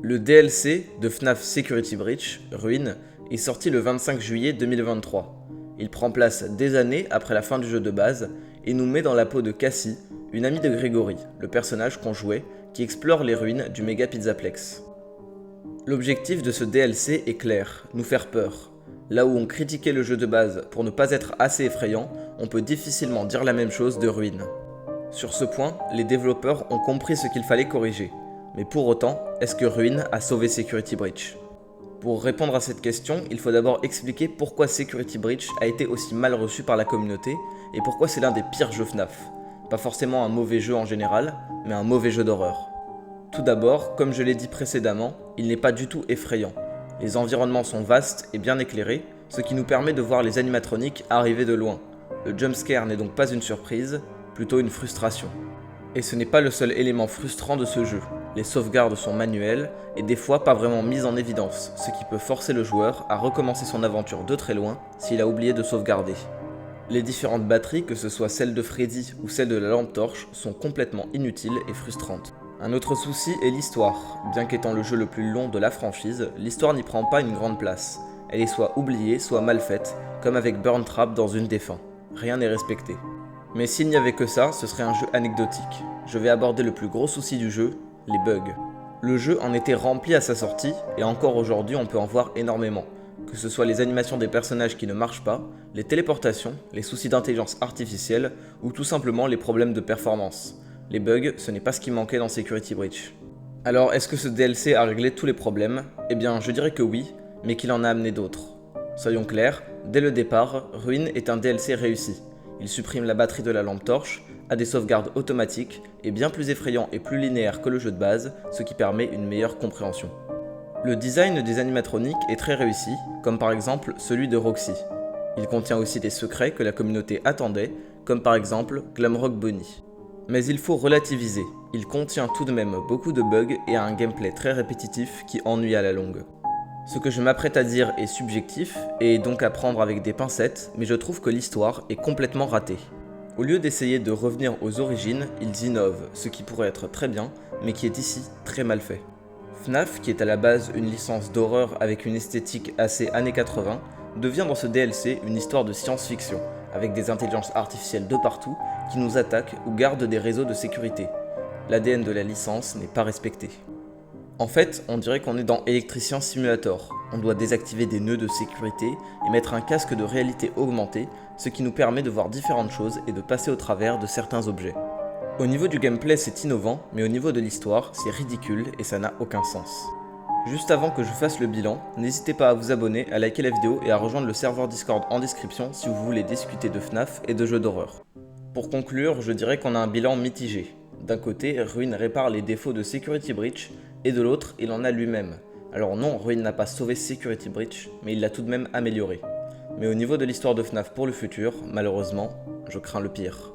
Le DLC de FNAF Security Breach, Ruin, est sorti le 25 juillet 2023. Il prend place des années après la fin du jeu de base et nous met dans la peau de Cassie, une amie de Gregory, le personnage qu'on jouait, qui explore les ruines du méga Pizzaplex. L'objectif de ce DLC est clair, nous faire peur. Là où on critiquait le jeu de base pour ne pas être assez effrayant, on peut difficilement dire la même chose de Ruin. Sur ce point, les développeurs ont compris ce qu'il fallait corriger. Mais pour autant, est-ce que Ruin a sauvé Security Breach? Pour répondre à cette question, il faut d'abord expliquer pourquoi Security Breach a été aussi mal reçu par la communauté et pourquoi c'est l'un des pires jeux FNAF. Pas forcément un mauvais jeu en général, mais un mauvais jeu d'horreur. Tout d'abord, comme je l'ai dit précédemment, il n'est pas du tout effrayant. Les environnements sont vastes et bien éclairés, ce qui nous permet de voir les animatroniques arriver de loin. Le jumpscare n'est donc pas une surprise, plutôt une frustration. Et ce n'est pas le seul élément frustrant de ce jeu. Les sauvegardes sont manuelles et des fois pas vraiment mises en évidence, ce qui peut forcer le joueur à recommencer son aventure de très loin s'il a oublié de sauvegarder. Les différentes batteries, que ce soit celle de Freddy ou celle de la lampe torche, sont complètement inutiles et frustrantes. Un autre souci est l'histoire. Bien qu'étant le jeu le plus long de la franchise, l'histoire n'y prend pas une grande place. Elle est soit oubliée, soit mal faite, comme avec Burn Trap dans une des fins. Rien n'est respecté. Mais s'il n'y avait que ça, ce serait un jeu anecdotique. Je vais aborder le plus gros souci du jeu, les bugs. Le jeu en était rempli à sa sortie, et encore aujourd'hui on peut en voir énormément. Que ce soit les animations des personnages qui ne marchent pas, les téléportations, les soucis d'intelligence artificielle, ou tout simplement les problèmes de performance. Les bugs, ce n'est pas ce qui manquait dans Security Breach. Alors, est-ce que ce DLC a réglé tous les problèmes? Eh bien, je dirais que oui, mais qu'il en a amené d'autres. Soyons clairs, dès le départ, Ruin est un DLC réussi. Il supprime la batterie de la lampe torche, a des sauvegardes automatiques, est bien plus effrayant et plus linéaire que le jeu de base, ce qui permet une meilleure compréhension. Le design des animatroniques est très réussi, comme par exemple celui de Roxy. Il contient aussi des secrets que la communauté attendait, comme par exemple Glamrock Bonnie. Mais il faut relativiser, il contient tout de même beaucoup de bugs et a un gameplay très répétitif qui ennuie à la longue. Ce que je m'apprête à dire est subjectif et donc à prendre avec des pincettes, mais je trouve que l'histoire est complètement ratée. Au lieu d'essayer de revenir aux origines, ils innovent, ce qui pourrait être très bien, mais qui est ici très mal fait. FNAF, qui est à la base une licence d'horreur avec une esthétique assez années 80, devient dans ce DLC une histoire de science-fiction, avec des intelligences artificielles de partout qui nous attaquent ou gardent des réseaux de sécurité. L'ADN de la licence n'est pas respecté. En fait, on dirait qu'on est dans Electrician Simulator. On doit désactiver des nœuds de sécurité et mettre un casque de réalité augmentée, ce qui nous permet de voir différentes choses et de passer au travers de certains objets. Au niveau du gameplay, c'est innovant, mais au niveau de l'histoire, c'est ridicule et ça n'a aucun sens. Juste avant que je fasse le bilan, n'hésitez pas à vous abonner, à liker la vidéo et à rejoindre le serveur Discord en description si vous voulez discuter de FNAF et de jeux d'horreur. Pour conclure, je dirais qu'on a un bilan mitigé. D'un côté, Ruin répare les défauts de Security Breach, et de l'autre, il en a lui-même. Alors non, Ruin n'a pas sauvé Security Breach, mais il l'a tout de même amélioré. Mais au niveau de l'histoire de FNAF pour le futur, malheureusement, je crains le pire.